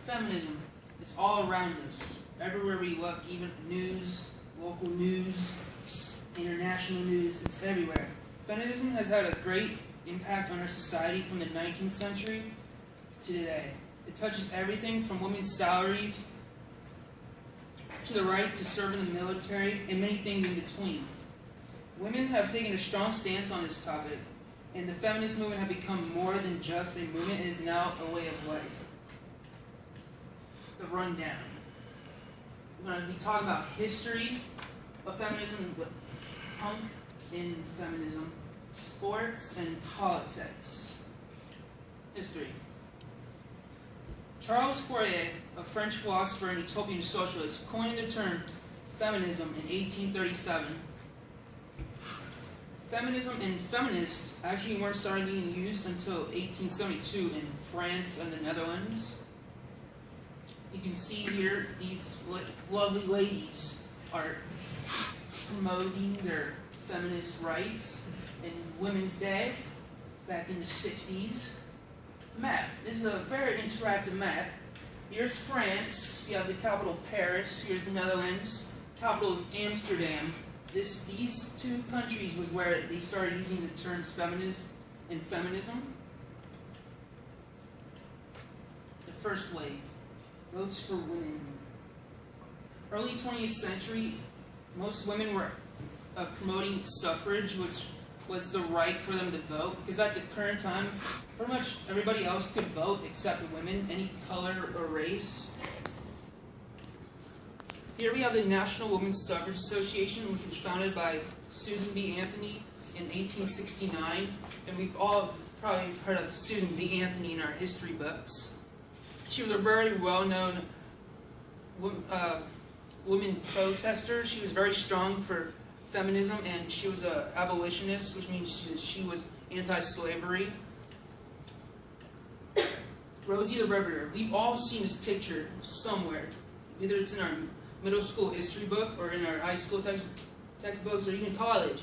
Feminism. It's all around us. Everywhere we look, even news, local news, international news, it's everywhere. Feminism has had a great impact on our society from the 19th century to today. It touches everything from women's salaries to the right to serve in the military and many things in between. Women have taken a strong stance on this topic, and the feminist movement has become more than just a movement. It is now a way of life. The rundown. We're going to be talking about history of feminism, punk in feminism, sports, and politics. History. Charles Fourier, a French philosopher and utopian socialist, coined the term feminism in 1837. Feminism and feminists actually weren't started being used until 1872 in France and the Netherlands. You can see here these lovely ladies are promoting their feminist rights in Women's Day back in the 60s. Map. This is a very interactive map. Here's France. You have the capital Paris. Here's the Netherlands. Capital is Amsterdam. These two countries was where they started using the terms feminist and feminism. The first wave. Votes for women. Early 20th century, most women were promoting suffrage, which was the right for them to vote, because at the current time, pretty much everybody else could vote except the women, any color or race. Here we have the National Women's Suffrage Association, which was founded by Susan B. Anthony in 1869, and we've all probably heard of Susan B. Anthony in our history books. She was a very well-known woman protester. She was very strong for feminism, and she was an abolitionist, which means she was anti-slavery. Rosie the Riveter. We've all seen this picture somewhere. Either it's in our middle school history book or in our high school textbooks or even college.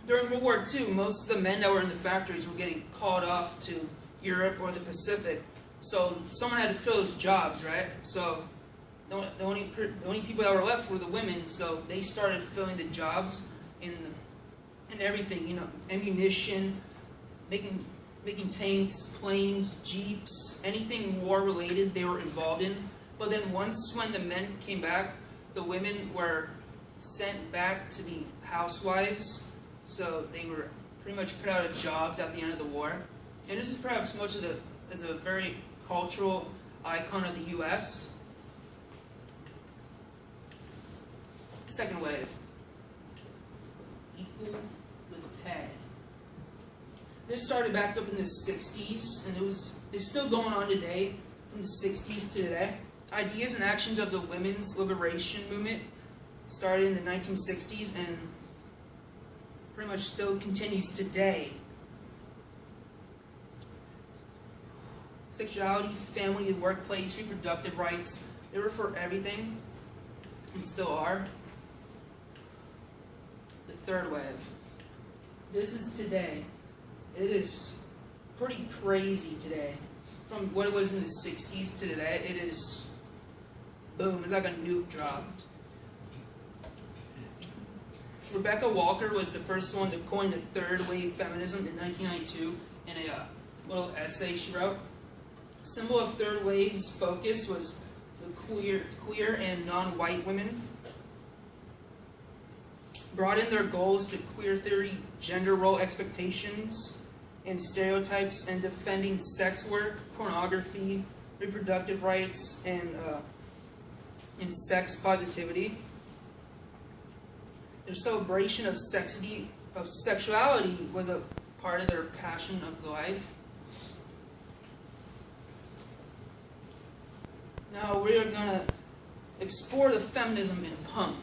During World War II, most of the men that were in the factories were getting called off to Europe or the Pacific. So someone had to fill those jobs, right? So the only people that were left were the women, so they started filling the jobs in everything, you know, ammunition, making tanks, planes, jeeps, anything war-related they were involved in. But then once when the men came back, the women were sent back to be housewives, so they were pretty much put out of jobs at the end of the war. And this is perhaps as a very cultural icon of the U.S. Second wave. Equal with pay. This started back up in the 60s, and it's still going on today, from the 60s to today. Ideas and actions of the women's liberation movement started in the 1960s and pretty much still continues today. Sexuality, family, workplace, reproductive rights, they were for everything, and still are. The third wave. This is today. It is pretty crazy today. From what it was in the 60s to today, it is, boom, it's like a nuke dropped. Rebecca Walker was the first one to coin the third wave feminism in 1992 in a little essay she wrote. Symbol of third wave's focus was the queer and non-white women. Brought in their goals to queer theory, gender role expectations, and stereotypes, and defending sex work, pornography, reproductive rights, and sex positivity. Their celebration of sexuality was a part of their passion of life. Now we are going to explore the feminism in punk.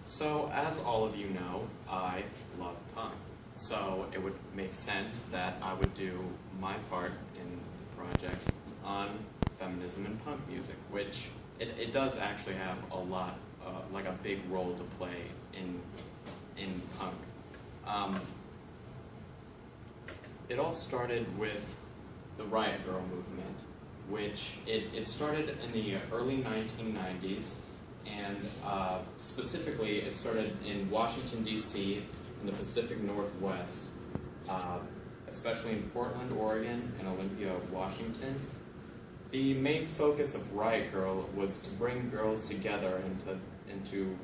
So, as all of you know, I love punk. So it would make sense that I would do my part in the project on feminism and punk music, which it does actually have a lot, like a big role to play in punk. It all started with the Riot Girl movement, which it started in the early 1990s, and specifically it started in Washington, D.C., in the Pacific Northwest, especially in Portland, Oregon, and Olympia, Washington. The main focus of Riot Girl was to bring girls together and to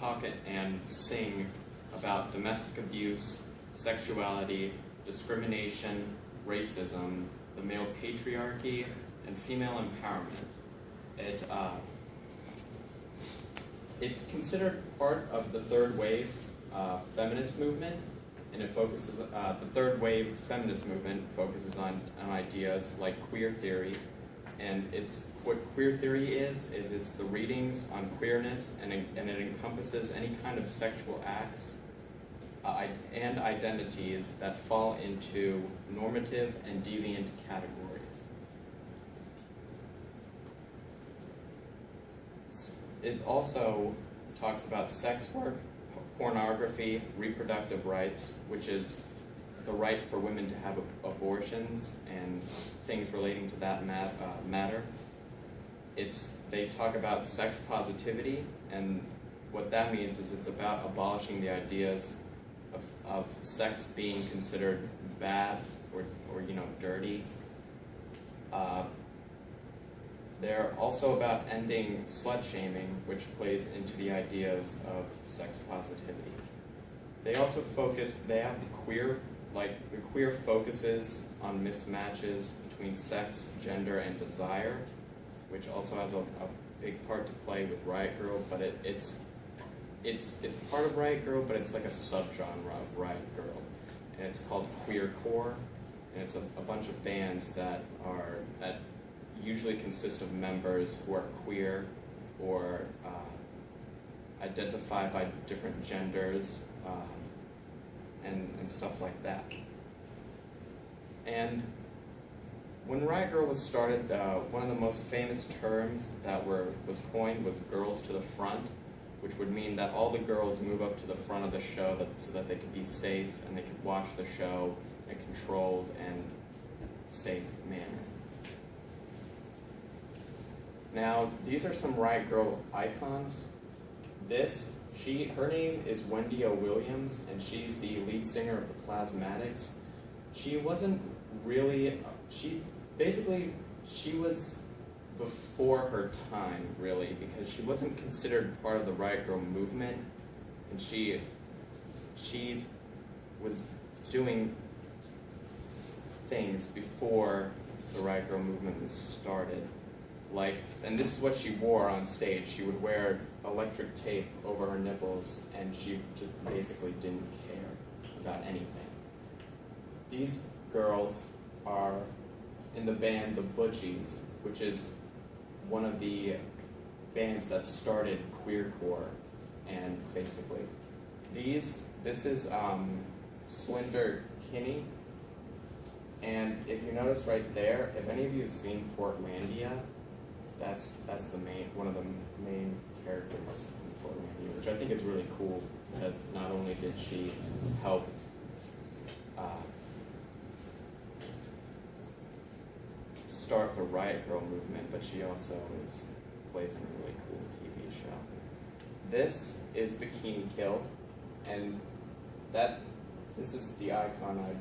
talk and sing about domestic abuse, sexuality, discrimination, racism, the male patriarchy, and female empowerment. It's considered part of the third wave feminist movement, and it focuses. The third wave feminist movement focuses on ideas like queer theory, and what queer theory is it's the readings on queerness, and it encompasses any kind of sexual acts and identities that fall into normative and deviant categories. It also talks about sex work, pornography, reproductive rights, which is the right for women to have abortions and things relating to that matter. They talk about sex positivity, and what that means is it's about abolishing the ideas of sex being considered bad or dirty. They're also about ending slut-shaming, which plays into the ideas of sex positivity. They also the queer focuses on mismatches between sex, gender, and desire, which also has a big part to play with Riot Girl, but it's part of Riot Girl, but it's like a subgenre of Riot Girl, and it's called queercore, and it's a bunch of bands that usually consist of members who are queer or identify by different genders and stuff like that. And when Riot Girl was started, one of the most famous terms that was coined was "girls to the front," which would mean that all the girls move up to the front of the show so that they could be safe and they could watch the show in a controlled and safe manner. Now, these are some Riot Girl icons. Her name is Wendy O. Williams, and she's the lead singer of the Plasmatics. She wasn't really, she was before her time, really, because she wasn't considered part of the Riot Girl movement, and she was doing things before the Riot Girl movement was started. And this is what she wore on stage. She would wear electric tape over her nipples, and she just basically didn't care about anything. These girls are in the band The Butchies, which is one of the bands that started queercore, and basically this is Slender Kinney, and if you notice right there, if any of you have seen Portlandia, that's one of the main characters in Portlandia, which I think is really cool, because not only did she help start the Riot Girl movement, but she also plays in a really cool TV show. This is Bikini Kill, and this is the icon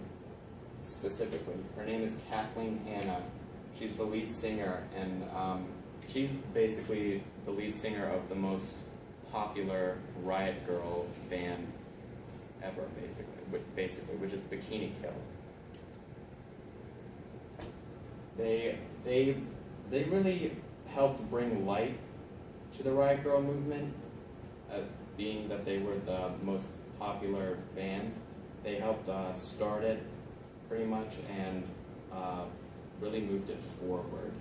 specifically. Her name is Kathleen Hanna. She's the lead singer, and she's basically the lead singer of the most popular Riot Girl band ever, basically, which is Bikini Kill. They really helped bring light to the Riot Girl movement, being that they were the most popular band. They helped start it pretty much, and really moved it forward.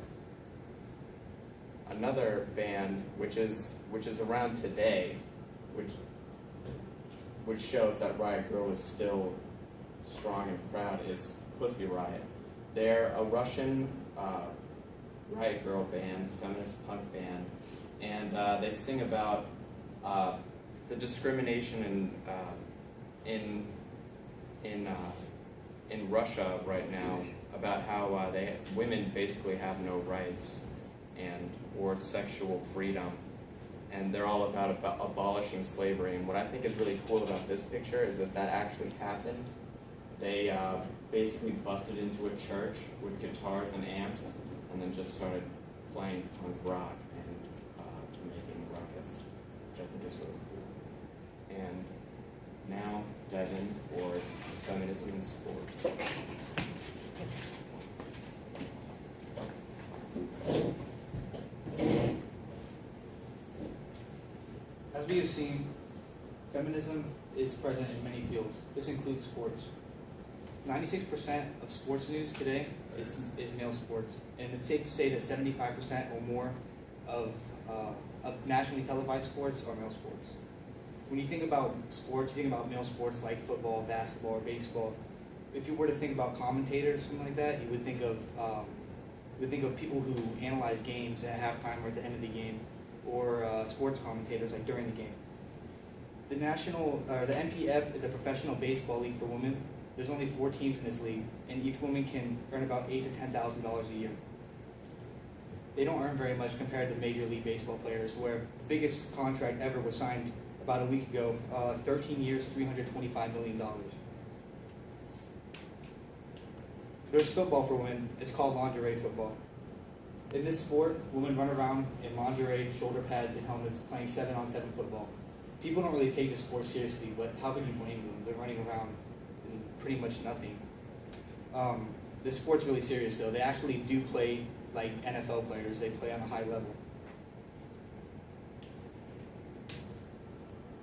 Another band which is around today, which shows that Riot Girl is still strong and proud, is Pussy Riot. They're a Russian Riot Girl band, feminist punk band, and they sing about the discrimination in in Russia right now about how women basically have no rights or sexual freedom, and they're all about abolishing slavery. And what I think is really cool about this picture is that actually happened. They basically busted into a church with guitars and amps, and then just started playing punk rock and making ruckus, which I think is really cool. And now, Devin for Feminism in Sports. As we have seen, feminism is present in many fields. This includes sports. 96% of sports news today is male sports, and it's safe to say that 75% or more of nationally televised sports are male sports. When you think about sports, you think about male sports like football, basketball, or baseball. If you were to think about commentators, something like that, you would think of people who analyze games at halftime or at the end of the game, or sports commentators like during the game. The NPF is a professional baseball league for women. There's only 4 teams in this league, and each woman can earn about $8,000 to $10,000 a year. They don't earn very much compared to Major League Baseball players, where the biggest contract ever was signed about a week ago, 13 years, $325 million. There's football for women. It's called lingerie football. In this sport, women run around in lingerie, shoulder pads, and helmets playing 7-on-7 football. People don't really take this sport seriously, but how could you blame them? They're running around in pretty much nothing. This sport's really serious, though. They actually do play like NFL players. They play on a high level.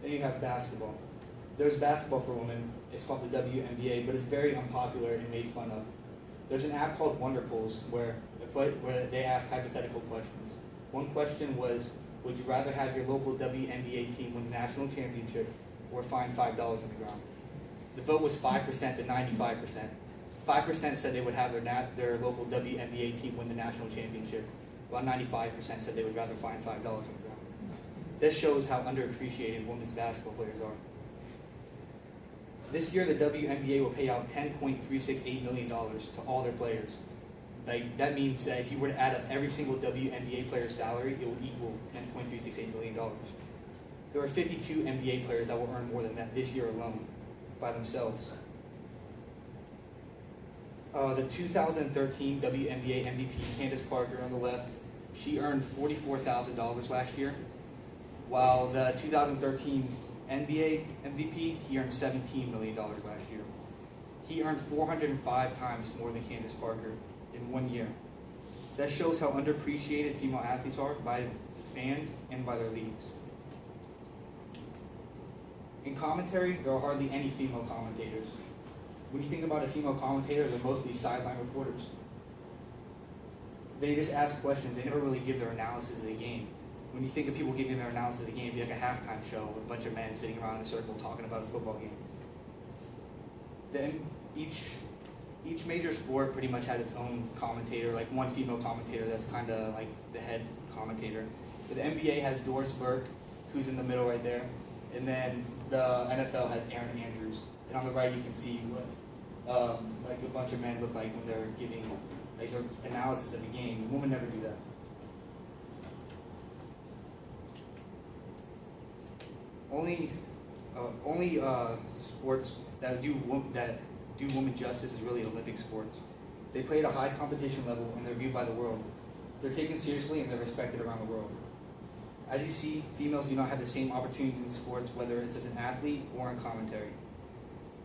Then you have basketball. There's basketball for women. It's called the WNBA, but it's very unpopular and made fun of. There's an app called Wonder Polls where they ask hypothetical questions. One question was, would you rather have your local WNBA team win the national championship or find $5 on the ground? The vote was 5% to 95%. 5% said they would have their local WNBA team win the national championship, while 95% said they would rather find $5 on the ground. This shows how underappreciated women's basketball players are. This year, the WNBA will pay out $10.368 million to all their players. That means that if you were to add up every single WNBA player's salary, it would equal $10.368 million. There are 52 NBA players that will earn more than that this year alone by themselves. The 2013 WNBA MVP, Candace Parker on the left, she earned $44,000 last year, while the 2013 NBA MVP, he earned $17 million last year. He earned 405 times more than Candace Parker in 1 year. That shows how underappreciated female athletes are by fans and by their leagues. In commentary, there are hardly any female commentators. When you think about a female commentator, they're mostly sideline reporters. They just ask questions, they never really give their analysis of the game. When you think of people giving their analysis of the game, it'd be like a halftime show with a bunch of men sitting around in a circle talking about a football game. Then each major sport pretty much has its own commentator, like one female commentator that's kind of like the head commentator. So the NBA has Doris Burke, who's in the middle right there, and then the NFL has Aaron Andrews. And on the right you can see what like a bunch of men look like when they're giving like their analysis of the game. Women never do that. Only sports that do women justice is really Olympic sports. They play at a high competition level and they're viewed by the world. They're taken seriously and they're respected around the world. As you see, females do not have the same opportunities in sports, whether it's as an athlete or in commentary.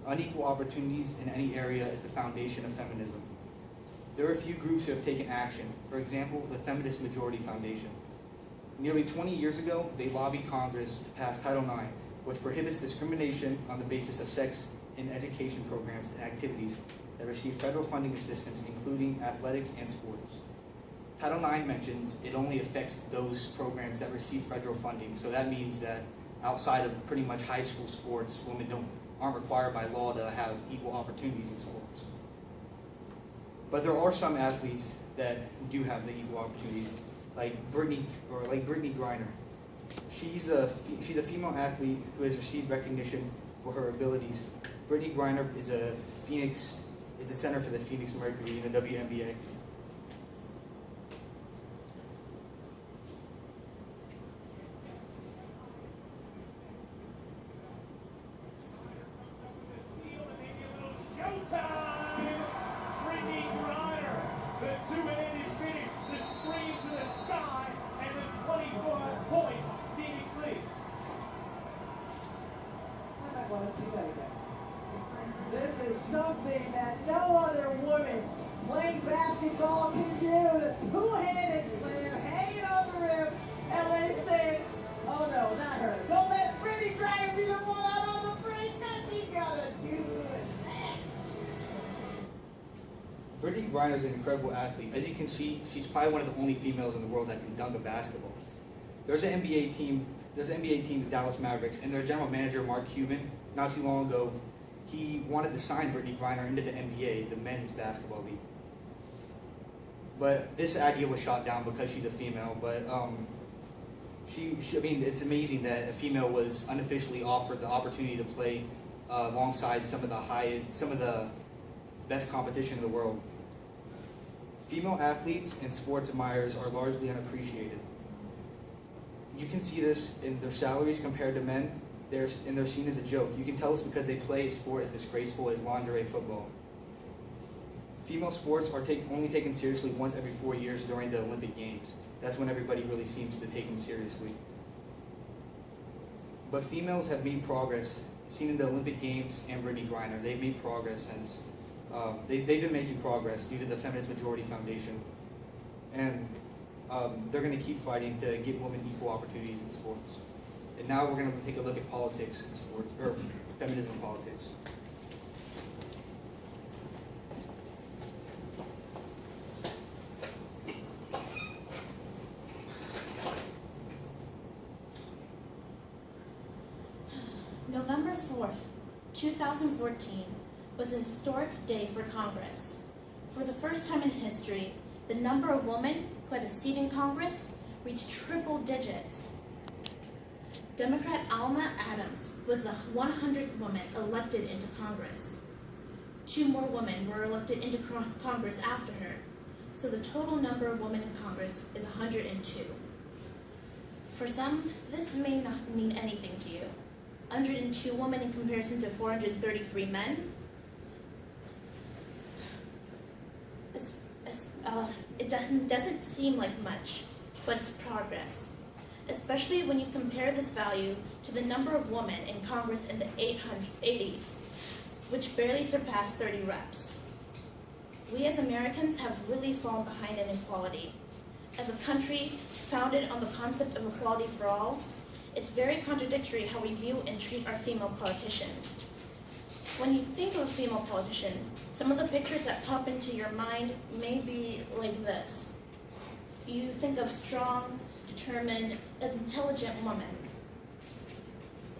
Unequal opportunities in any area is the foundation of feminism. There are a few groups who have taken action. For example, the Feminist Majority Foundation. Nearly 20 years ago, they lobbied Congress to pass Title IX, which prohibits discrimination on the basis of sex in education programs and activities that receive federal funding assistance, including athletics and sports. Title IX mentions it only affects those programs that receive federal funding, so that means that outside of pretty much high school sports, women aren't required by law to have equal opportunities in sports. But there are some athletes that do have the equal opportunities, like Brittany Griner. She's a female athlete who has received recognition for her abilities Brittany Griner is the center for the Phoenix Mercury in the WNBA. Showtime! Brittany Griner, the two-handed finish, the scream to the sky, and the 24-point Phoenix lead. I might want to see that again. This is something that no other woman playing basketball can do. The two-handed slam, hanging on the rim, and they say, oh no, not her. Don't let Brittany Griner be the one out on the break. That she gotta do it. Brittany Griner is an incredible athlete. As you can see, she's probably one of the only females in the world that can dunk a basketball. There's an NBA team, the Dallas Mavericks, and their general manager, Mark Cuban, not too long ago, he wanted to sign Brittany Griner into the NBA, the men's basketball league. But this idea was shot down because she's a female. But I mean, it's amazing that a female was unofficially offered the opportunity to play alongside some of the best competition in the world. Female athletes and sports admirers are largely unappreciated. You can see this in their salaries compared to men. They're seen as a joke. You can tell it's because they play a sport as disgraceful as lingerie football. Female sports are only taken seriously once every 4 years during the Olympic Games. That's when everybody really seems to take them seriously. But females have made progress, seen in the Olympic Games and Brittany Griner. They've made progress since. They've been making progress due to the Feminist Majority Foundation. And they're going to keep fighting to give women equal opportunities in sports. And now we're going to take a look at politics in sports, or feminism and politics. November 4th, 2014 was a historic day for Congress. For the first time in history, the number of women who had a seat in Congress reached triple digits. Democrat Alma Adams was the 100th woman elected into Congress. 2 more women were elected into Congress after her, so the total number of women in Congress is 102. For some, this may not mean anything to you. 102 women in comparison to 433 men? It doesn't seem like much, but it's progress. Especially when you compare this value to the number of women in Congress in the 80s, which barely surpassed 30 reps. We as Americans have really fallen behind in equality. As a country founded on the concept of equality for all, it's very contradictory how we view and treat our female politicians. When you think of a female politician, some of the pictures that pop into your mind may be like this. You think of strong, determined, intelligent women.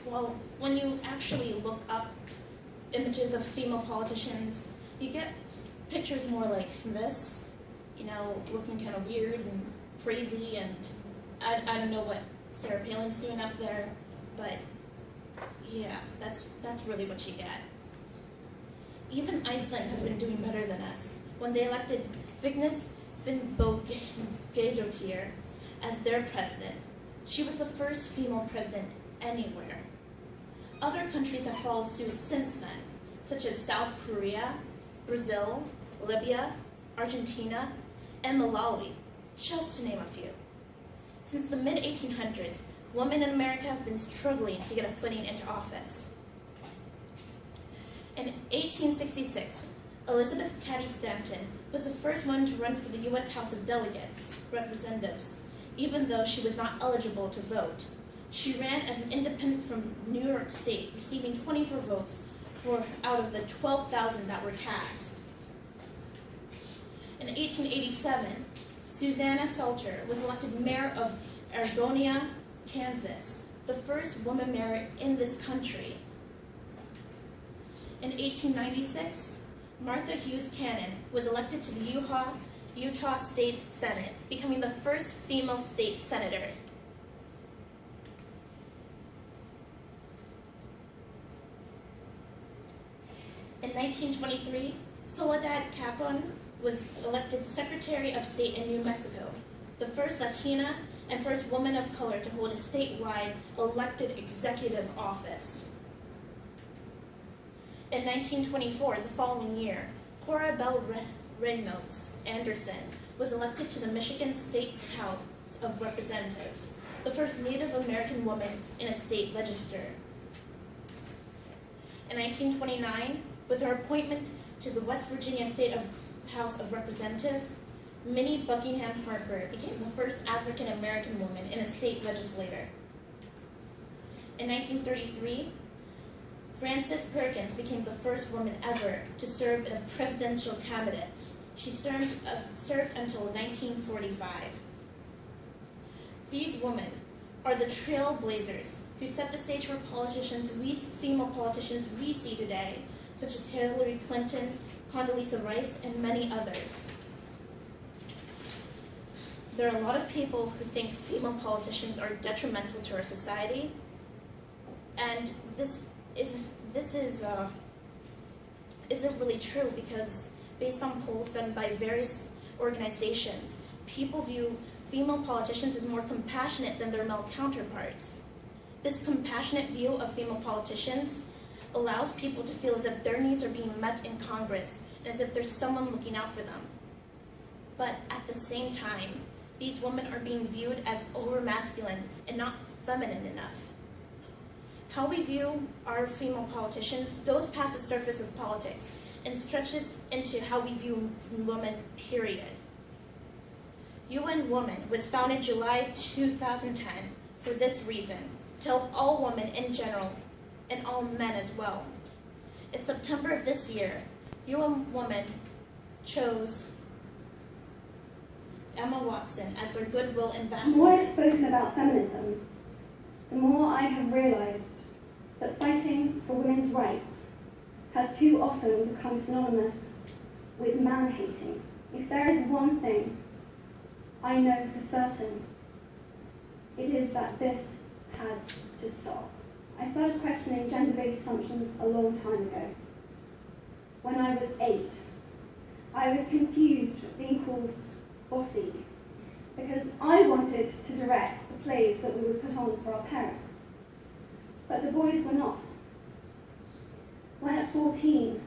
Well, when you actually look up images of female politicians, you get pictures more like this, looking kind of weird and crazy, and I don't know what Sarah Palin's doing up there, but yeah, that's really what you get. Even Iceland has been doing better than us. When they elected Vigdis Finnbogadóttir as their president, she was the first female president anywhere. Other countries have followed suit since then, such as South Korea, Brazil, Libya, Argentina, and Malawi, just to name a few. Since the mid-1800s, women in America have been struggling to get a footing into office. In 1866, Elizabeth Cady Stanton was the first woman to run for the U.S. House of Representatives, even though she was not eligible to vote. She ran as an independent from New York State, receiving 24 votes out of the 12,000 that were cast. In 1887, Susanna Salter was elected mayor of Argonia, Kansas, the first woman mayor in this country. In 1896, Martha Hughes Cannon was elected to the Utah State Senate, becoming the first female state senator. In 1923, Soledad Capon was elected Secretary of State in New Mexico, the first Latina and first woman of color to hold a statewide elected executive office. In 1924, the following year, Cora Bell Reynolds Anderson was elected to the Michigan State's House of Representatives, the first Native American woman in a state legislature. In 1929, with her appointment to the West Virginia State House of Representatives, Minnie Buckingham Harper became the first African American woman in a state legislature. In 1933, Frances Perkins became the first woman ever to serve in a presidential cabinet. She served until 1945. These women are the trailblazers who set the stage for female politicians we see today, such as Hillary Clinton, Condoleezza Rice, and many others. There are a lot of people who think female politicians are detrimental to our society, and this isn't really true, because based on polls done by various organizations, people view female politicians as more compassionate than their male counterparts. This compassionate view of female politicians allows people to feel as if their needs are being met in Congress and as if there's someone looking out for them. But at the same time, these women are being viewed as over-masculine and not feminine enough. How we view our female politicians goes past the surface of politics and stretches into how we view women, period. UN Women was founded July 2010 for this reason, to help all women in general and all men as well. In September of this year, UN Women chose Emma Watson as their Goodwill Ambassador. The more I've spoken about feminism, the more I have realized that fighting for women's rights has too often become synonymous with man-hating. If there is one thing I know for certain, it is that this has to stop. I started questioning gender-based assumptions a long time ago. When I was 8, I was confused with being called bossy because I wanted to direct the plays that we would put on for our parents, but the boys were not. When at 14,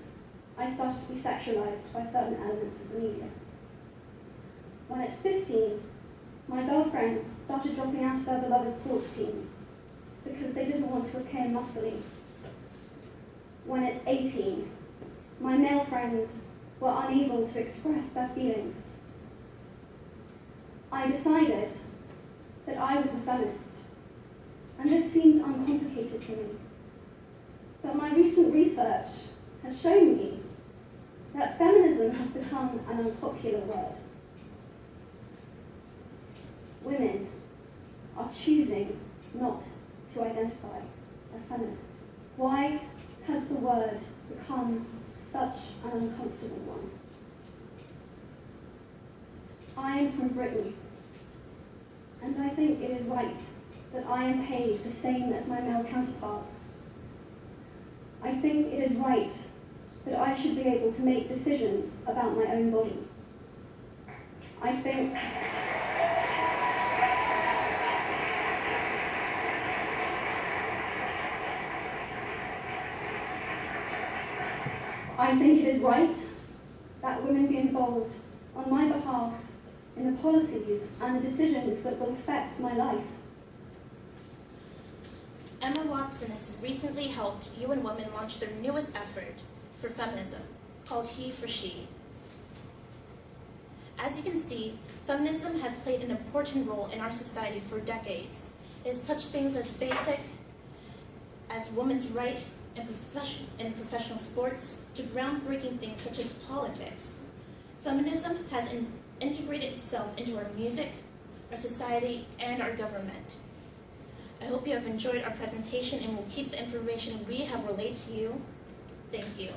I started to be sexualized by certain elements of the media. When at 15, my girlfriends started dropping out of their beloved sports teams because they didn't want to appear muscly. When at 18, my male friends were unable to express their feelings. I decided that I was a feminist, and this seemed uncomplicated to me. But my recent research has shown me that feminism has become an unpopular word. Women are choosing not to identify as feminists. Why has the word become such an uncomfortable one? I am from Britain, and I think it is right that I am paid the same as my male counterparts. I think it is right that I should be able to make decisions about my own body. I think it is right that women be involved on my behalf in the policies and the decisions that will affect my life. Emma Watson has recently helped UN Women launch their newest effort for feminism, called He for She. As you can see, feminism has played an important role in our society for decades. It has touched things as basic as women's right in professional sports to groundbreaking things such as politics. Feminism has integrated itself into our music, our society, and our government. I hope you have enjoyed our presentation and will keep the information we have relayed to you. Thank you.